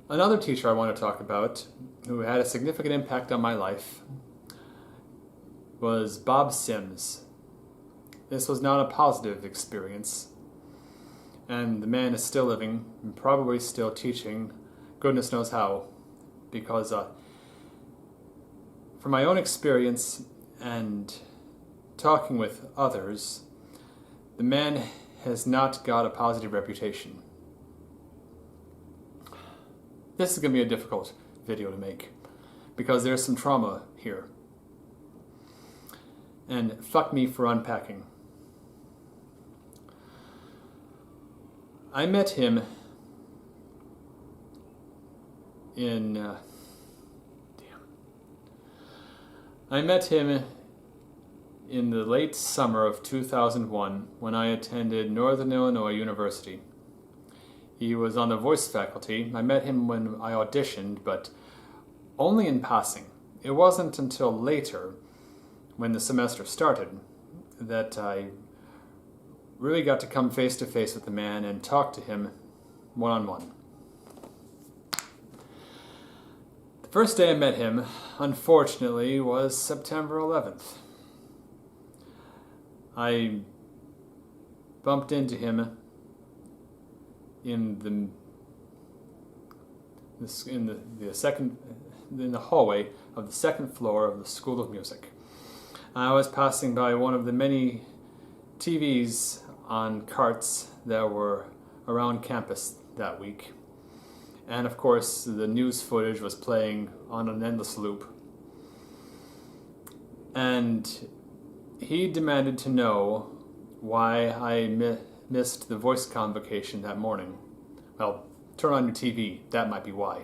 Another teacher I want to talk about, who had a significant impact on my life, was Bob Sims. This was not a positive experience, and the man is still living and probably still teaching, goodness knows how, because from my own experience and talking with others, the man has not got a positive reputation. This is going to be a difficult video to make because there's some trauma here. And fuck me for unpacking. I met him in in the late summer of 2001 when I attended Northern Illinois University. He was on the voice faculty. I met him when I auditioned, but only in passing. It wasn't until later, when the semester started, that I really got to come face to face with the man and talk to him one-on-one. The first day I met him, unfortunately, was September 11th. I bumped into him in the hallway of the second floor of the School of Music. I was passing by one of the many TVs on carts that were around campus that week. And of course, the news footage was playing on an endless loop. And he demanded to know why I missed the voice convocation that morning. Well, turn on your TV, that might be why.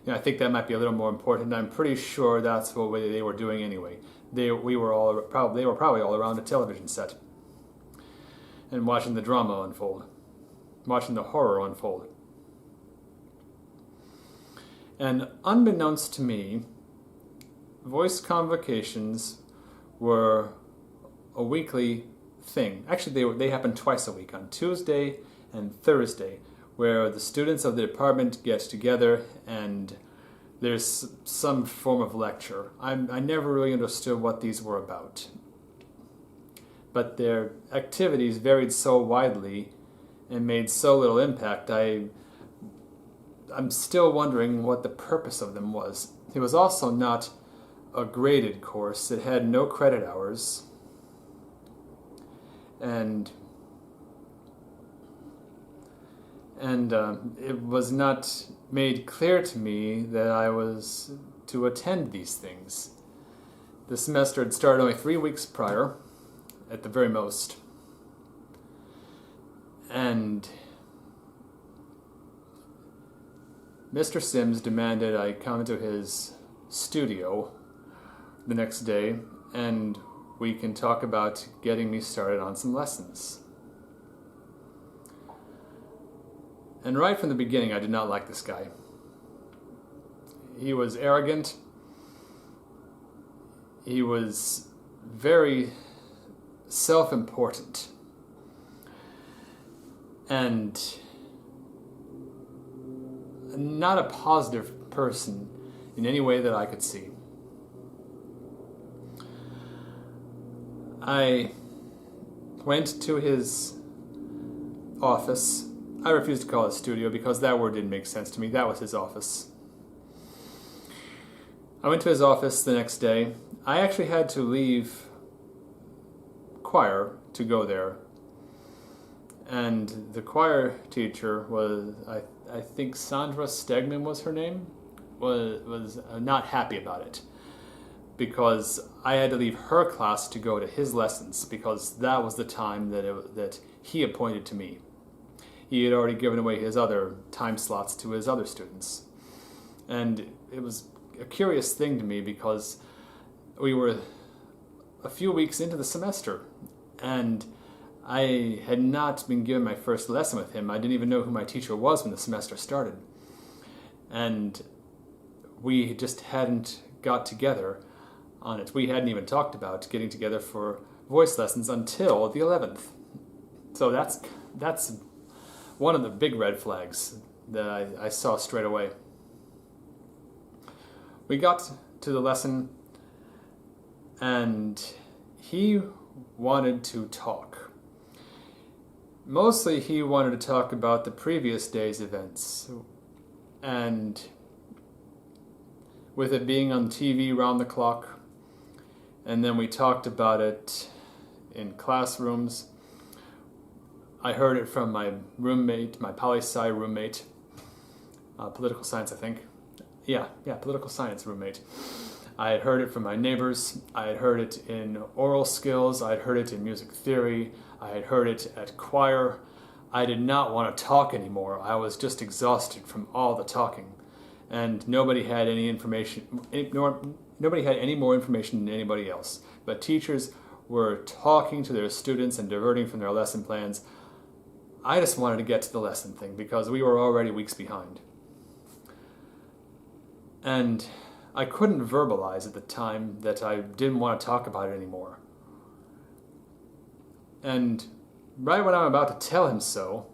I think that might be a little more important. I'm pretty sure that's what they were doing anyway. They were probably all around a television set and watching the drama unfold, watching the horror unfold. And unbeknownst to me, voice convocations were a weekly thing. Actually, they happen twice a week, on Tuesday and Thursday, where the students of the department get together and there's some form of lecture. I never really understood what these were about. But their activities varied so widely and made so little impact, I'm still wondering what the purpose of them was. It was also not a graded course. It had no credit hours. And it was not made clear to me that I was to attend these things. The semester had started only 3 weeks prior, at the very most. And Mr. Sims demanded I come to his studio the next day and we can talk about getting me started on some lessons. And right from the beginning, I did not like this guy. He was arrogant. He was very self-important. And not a positive person in any way that I could see. I went to his office. I refused to call it studio because that word didn't make sense to me. That was his office. I went to his office the next day. I actually had to leave choir to go there. And the choir teacher was, I think Sandra Stegman was her name, was not happy about it. Because I had to leave her class to go to his lessons because that was the time that he appointed to me. He had already given away his other time slots to his other students. And it was a curious thing to me because we were a few weeks into the semester and I had not been given my first lesson with him. I didn't even know who my teacher was when the semester started. And we just hadn't got together on it. We hadn't even talked about getting together for voice lessons until the 11th. So that's one of the big red flags. that I saw straight away. We got to the lesson, and he wanted to talk. Mostly he wanted to talk about the previous day's events, and with it being on TV round the clock, and then we talked about it in classrooms. I heard it from my roommate, my poli-sci roommate, political science, I think. Yeah, political science roommate. I had heard it from my neighbors. I had heard it in oral skills. I had heard it in music theory. I had heard it at choir. I did not want to talk anymore. I was just exhausted from all the talking. And nobody had any information, nobody had any more information than anybody else. But teachers were talking to their students and diverting from their lesson plans. I just wanted to get to the lesson thing because we were already weeks behind. And I couldn't verbalize at the time that I didn't want to talk about it anymore. And right when I'm about to tell him so,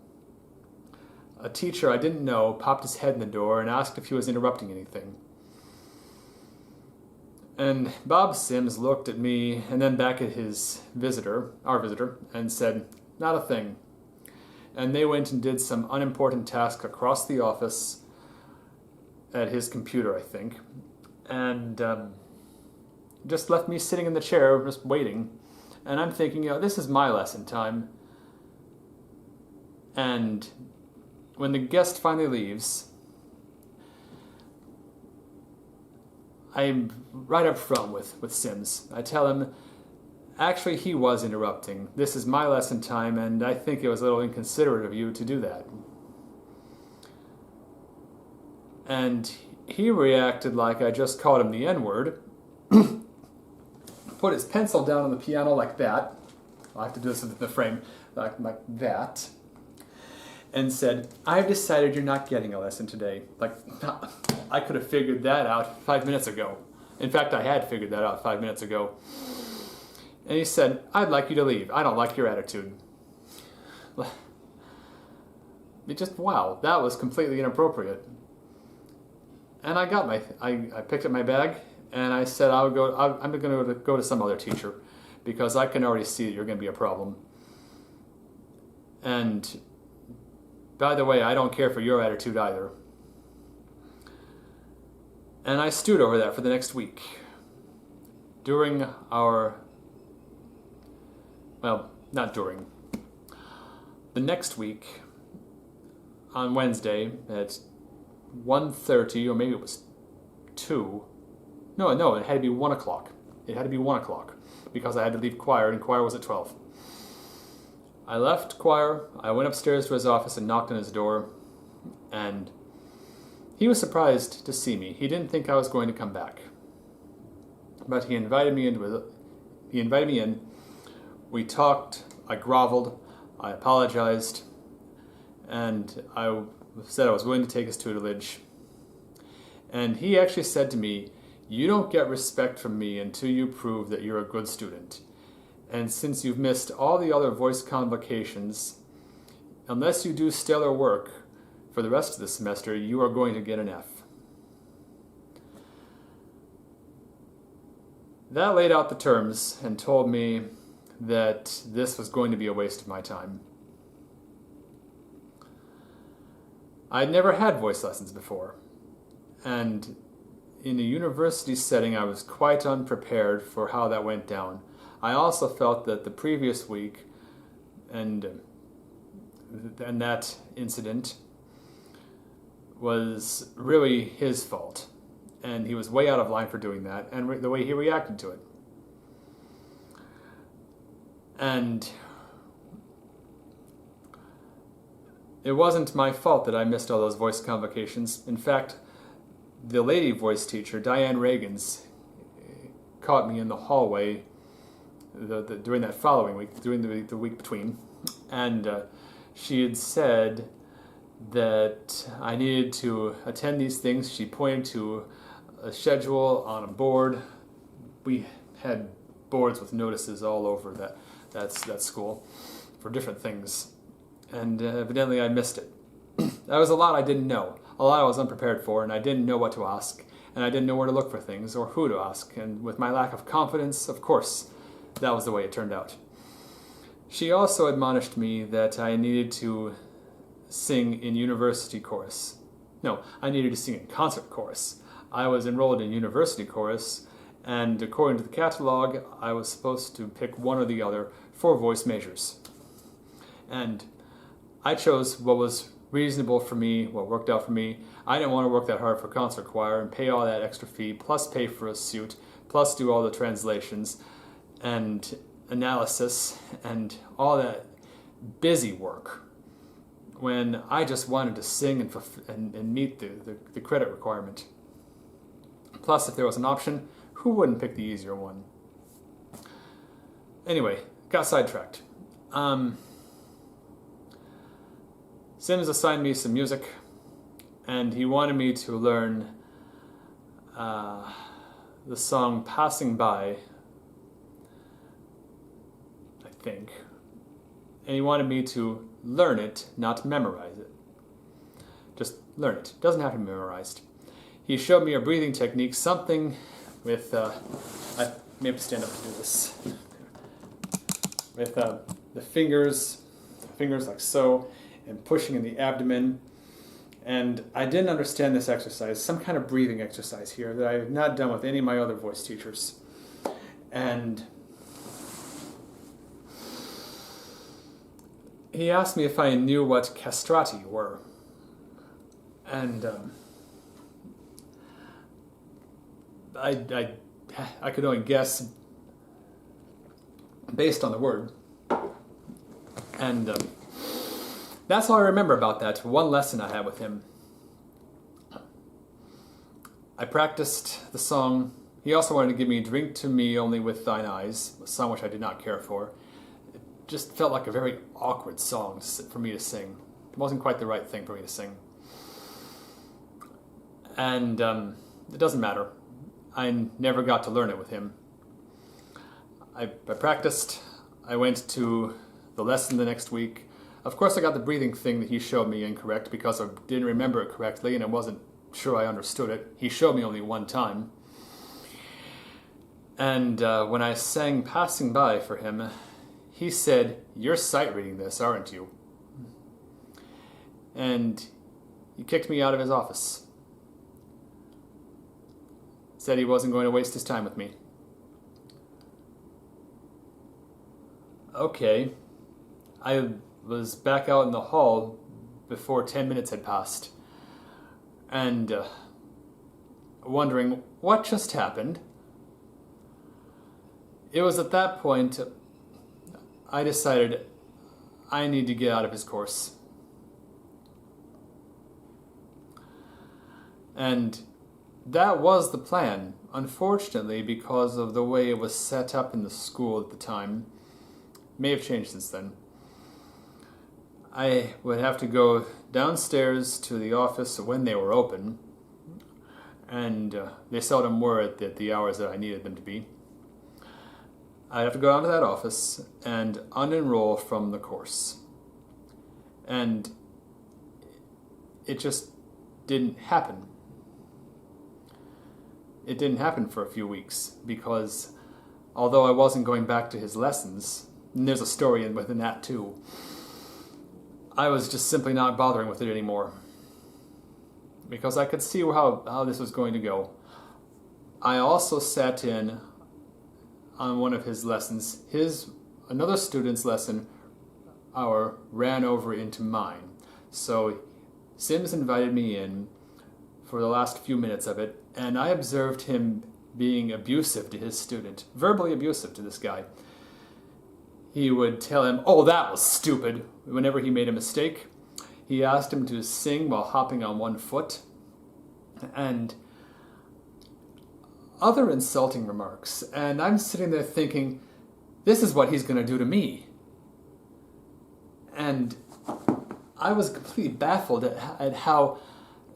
a teacher I didn't know popped his head in the door and asked if he was interrupting anything. And Bob Sims looked at me and then back at his visitor, our visitor, and said, "Not a thing." And they went and did some unimportant task across the office at his computer, I think, and just left me sitting in the chair just waiting. And I'm thinking, this is my lesson time. And when the guest finally leaves, I'm right up front with Sims. I tell him, actually he was interrupting. This is my lesson time, and I think it was a little inconsiderate of you to do that. And he reacted like I just called him the N-word, put his pencil down on the piano like that. I'll have to do this with the frame, like that, and said, "I've decided you're not getting a lesson today." Like, I could have figured that out 5 minutes ago. In fact, I had figured that out 5 minutes ago. And he said, "I'd like you to leave. I don't like your attitude." It just, wow, that was completely inappropriate. And I picked up my bag and I said, I'm going to go to some other teacher because I can already see that you're going to be a problem. And by the way, I don't care for your attitude either. And I stewed over that for the next week. During our, well, not during, the next week, on Wednesday at 1:30, or maybe it was 2. No, it had to be 1 o'clock. It had to be 1 o'clock because I had to leave choir, and choir was at 12. I left choir, I went upstairs to his office and knocked on his door, and he was surprised to see me. He didn't think I was going to come back. But he invited me in. We talked, I groveled, I apologized, and I said I was willing to take his tutelage. And he actually said to me, "You don't get respect from me until you prove that you're a good student. And since you've missed all the other voice convocations, unless you do stellar work for the rest of the semester, you are going to get an F." That laid out the terms and told me that this was going to be a waste of my time. I'd never had voice lessons before, and in a university setting I was quite unprepared for how that went down. I also felt that the previous week and that incident was really his fault, and he was way out of line for doing that, and the way he reacted to it. And it wasn't my fault that I missed all those voice convocations. In fact, the lady voice teacher, Diane Reagans, caught me in the hallway during that following week, during the week between, and she had said that I needed to attend these things. She pointed to a schedule on a board. We had boards with notices all over that school for different things, and evidently I missed it. That was a lot I didn't know, a lot I was unprepared for, and I didn't know what to ask, and I didn't know where to look for things or who to ask, and with my lack of confidence, of course, that was the way it turned out. She also admonished me that I needed to sing in university chorus. No, I needed to sing in concert chorus. I was enrolled in university chorus, and according to the catalog, I was supposed to pick one or the other for voice majors. And I chose what was reasonable for me, what worked out for me. I didn't want to work that hard for concert choir and pay all that extra fee, plus pay for a suit, plus do all the translations and analysis and all that busy work, when I just wanted to sing and meet the credit requirement. Plus, if there was an option, who wouldn't pick the easier one? Anyway, got sidetracked. Sims assigned me some music, and he wanted me to learn the song Passing By, I think. And he wanted me to learn it, not memorize it. Just learn it. Doesn't have to be memorized. He showed me a breathing technique, something with, I may have to stand up to do this, with the fingers like so, and pushing in the abdomen. And I didn't understand this exercise, some kind of breathing exercise here that I have not done with any of my other voice teachers. And he asked me if I knew what castrati were. And I could only guess based on the word. And that's all I remember about that one lesson I had with him. I practiced the song. He also wanted to give me Drink to Me Only with Thine Eyes, a song which I did not care for. It just felt like a very awkward song for me to sing. It wasn't quite the right thing for me to sing. And it doesn't matter. I never got to learn it with him. I practiced. I went to the lesson the next week. Of course, I got the breathing thing that he showed me incorrect because I didn't remember it correctly and I wasn't sure I understood it. He showed me only one time. And when I sang Passing By for him, he said, "You're sight reading this, aren't you?" And he kicked me out of his office. Said he wasn't going to waste his time with me. Okay. I was back out in the hall before 10 minutes had passed, and wondering what just happened. It was at that point I decided I need to get out of his course. And that was the plan. Unfortunately, because of the way it was set up in the school at the time, may have changed since then. I would have to go downstairs to the office when they were open, and they seldom were at the hours that I needed them to be. I'd have to go down to that office and unenroll from the course. And it just didn't happen. It didn't happen for a few weeks because although I wasn't going back to his lessons, and there's a story within that too, I was just simply not bothering with it anymore because I could see how this was going to go. I also sat in on one of his lessons. Another student's lesson hour ran over into mine. So Sims invited me in for the last few minutes of it, and I observed him being abusive to his student, verbally abusive to this guy. He would tell him, "Oh, that was stupid," whenever he made a mistake. He asked him to sing while hopping on one foot, and other insulting remarks. And I'm sitting there thinking, this is what he's going to do to me. And I was completely baffled at how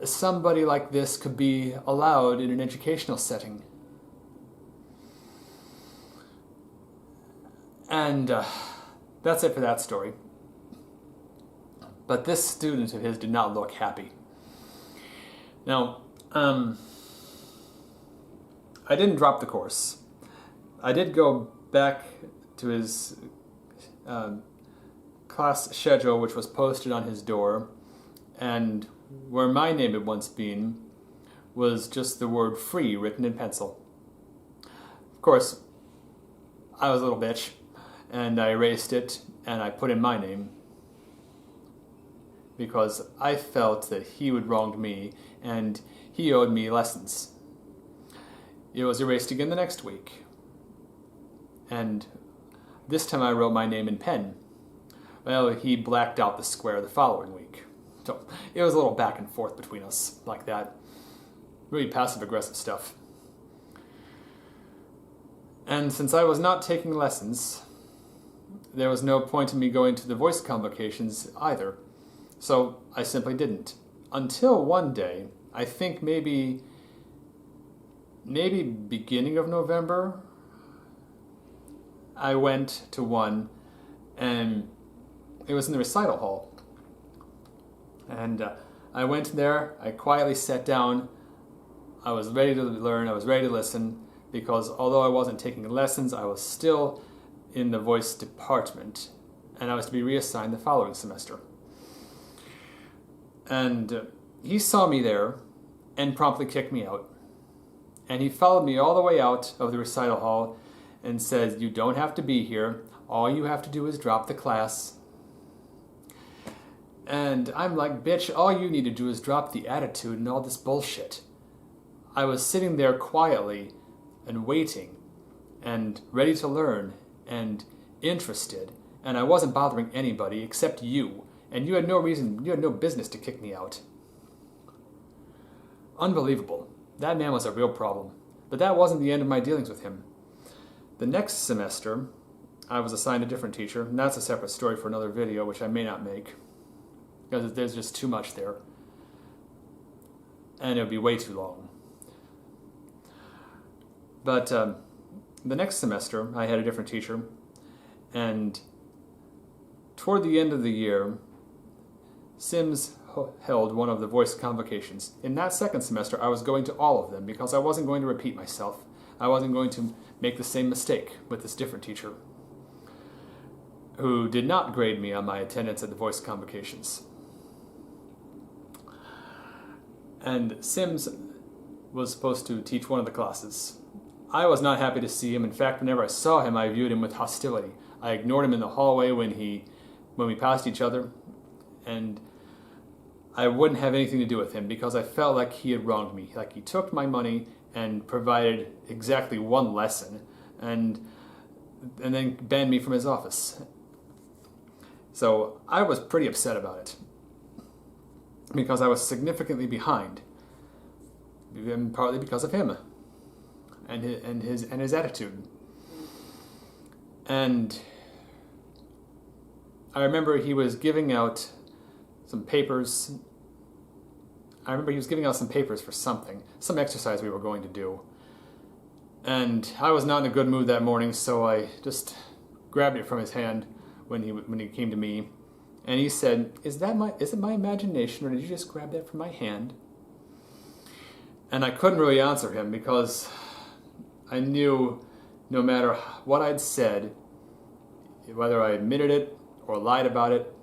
somebody like this could be allowed in an educational setting. And that's it for that story. But this student of his did not look happy. Now, I didn't drop the course. I did go back to his class schedule, which was posted on his door, and where my name had once been was just the word free written in pencil. Of course, I was a little bitch, and I erased it, and I put in my name, because I felt that he had wronged me, and he owed me lessons. It was erased again the next week, and this time I wrote my name in pen. Well, he blacked out the square the following week. So it was a little back and forth between us, like that. Really passive-aggressive stuff. And since I was not taking lessons, there was no point in me going to the voice convocations either. So I simply didn't. Until one day, I think maybe beginning of November, I went to one, and it was in the recital hall. And I went there, I quietly sat down, I was ready to learn, I was ready to listen, because although I wasn't taking lessons, I was still in the voice department, and I was to be reassigned the following semester. And he saw me there and promptly kicked me out. And he followed me all the way out of the recital hall and said, "You don't have to be here. All you have to do is drop the class." And I'm like, bitch, all you need to do is drop the attitude and all this bullshit. I was sitting there quietly and waiting and ready to learn and interested, and I wasn't bothering anybody except you, and you had no business to kick me out. Unbelievable. That man was a real problem. But that wasn't the end of my dealings with him. The next semester, I was assigned a different teacher, and that's a separate story for another video, which I may not make, because there's just too much there, and it would be way too long. But the next semester, I had a different teacher, and toward the end of the year, Sims held one of the voice convocations. In that second semester, I was going to all of them because I wasn't going to repeat myself. I wasn't going to make the same mistake with this different teacher, who did not grade me on my attendance at the voice convocations. And Sims was supposed to teach one of the classes. I was not happy to see him. In fact, whenever I saw him, I viewed him with hostility. I ignored him in the hallway when we passed each other, and I wouldn't have anything to do with him because I felt like he had wronged me. Like he took my money and provided exactly one lesson and then banned me from his office. So I was pretty upset about it because I was significantly behind, partly because of him and his attitude. And I remember he was giving out some papers. I remember he was giving out some papers for something, some exercise we were going to do. And I was not in a good mood that morning, so I just grabbed it from his hand when he came to me. And he said, is it my imagination, or did you just grab that from my hand? And I couldn't really answer him because I knew no matter what I'd said, whether I admitted it or lied about it,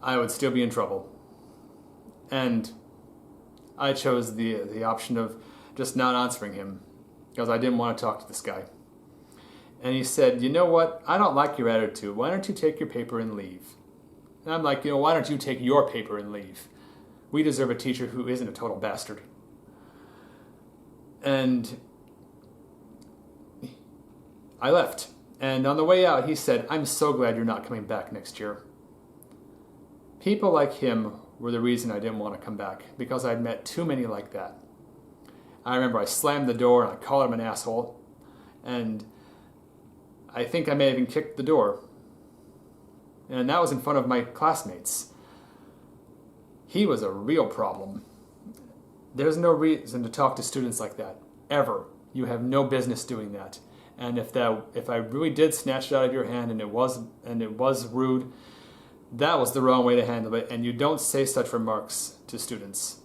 I would still be in trouble. And I chose the option of just not answering him because I didn't want to talk to this guy. And he said, "You know what? I don't like your attitude. Why don't you take your paper and leave?" And I'm like, why don't you take your paper and leave? We deserve a teacher who isn't a total bastard. And I left. And on the way out, he said, "I'm so glad you're not coming back next year." People like him were the reason I didn't want to come back, because I'd met too many like that. I remember I slammed the door and I called him an asshole, and I think I may have even kicked the door. And that was in front of my classmates. He was a real problem. There's no reason to talk to students like that, ever. You have no business doing that. And if I really did snatch it out of your hand and it was rude, That was the wrong way to handle it, and you don't say such remarks to students.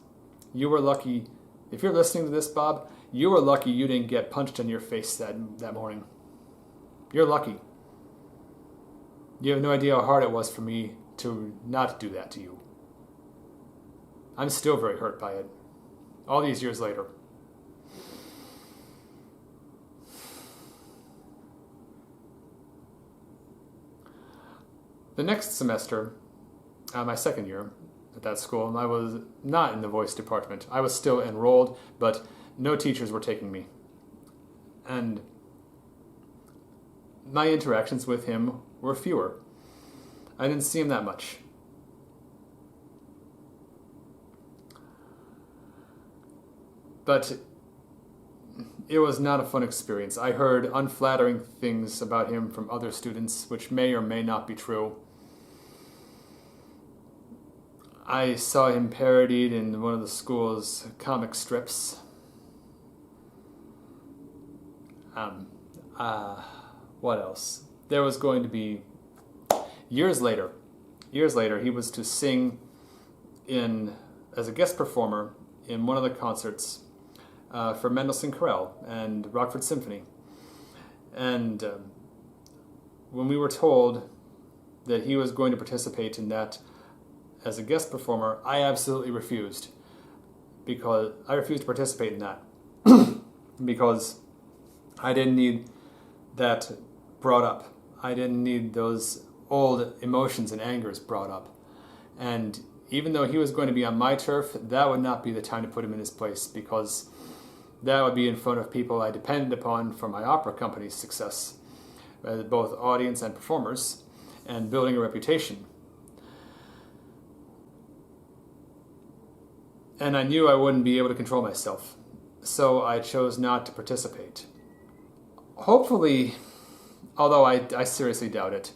You were lucky. If you're listening to this, Bob, you were lucky you didn't get punched in your face that morning. You're lucky. You have no idea how hard it was for me to not do that to you. I'm still very hurt by it, all these years later. The next semester, my second year at that school, I was not in the voice department. I was still enrolled, but no teachers were taking me. And my interactions with him were fewer. I didn't see him that much. But it was not a fun experience. I heard unflattering things about him from other students, which may or may not be true. I saw him parodied in one of the school's comic strips. What else? There was going to be, years later, he was to sing as a guest performer in one of the concerts for Mendelssohn Chorale and Rockford Symphony. And when we were told that he was going to participate in that as a guest performer, I absolutely refused. Because I refused to participate in that. Because I didn't need that brought up. I didn't need those old emotions and angers brought up. And even though he was going to be on my turf, that would not be the time to put him in his place, because that would be in front of people I depended upon for my opera company's success, both audience and performers, and building a reputation. And I knew I wouldn't be able to control myself, so I chose not to participate. Hopefully, although I seriously doubt it,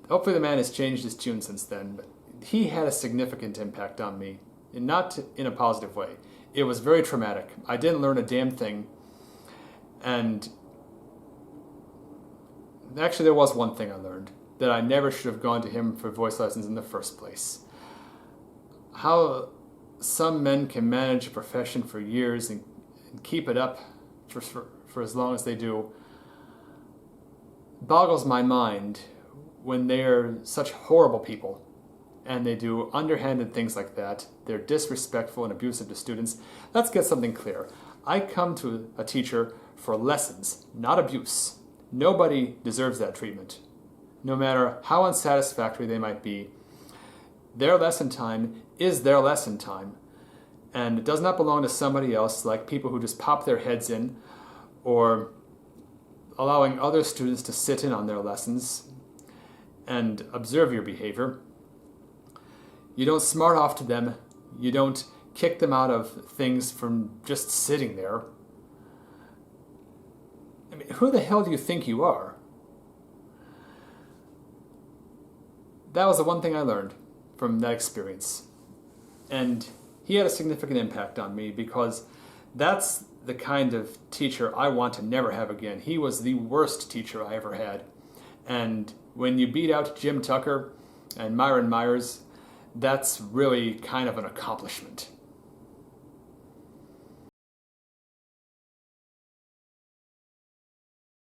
hopefully the man has changed his tune since then, but he had a significant impact on me, and not in a positive way. It was very traumatic. I didn't learn a damn thing, and actually there was one thing I learned, that I never should have gone to him for voice lessons in the first place. How some men can manage a profession for years and keep it up for as long as they do boggles my mind when they are such horrible people and they do underhanded things like that. They're disrespectful and abusive to students. Let's get something clear. I come to a teacher for lessons, not abuse. Nobody deserves that treatment, no matter how unsatisfactory they might be. Their lesson time is their lesson time, and it does not belong to somebody else, like people who just pop their heads in or allowing other students to sit in on their lessons and observe your behavior. You don't smart off to them. You don't kick them out of things from just sitting there. I mean, who the hell do you think you are? That was the one thing I learned from that experience. And he had a significant impact on me, because that's the kind of teacher I want to never have again. He was the worst teacher I ever had. And when you beat out Jim Tucker and Myron Myers, that's really kind of an accomplishment.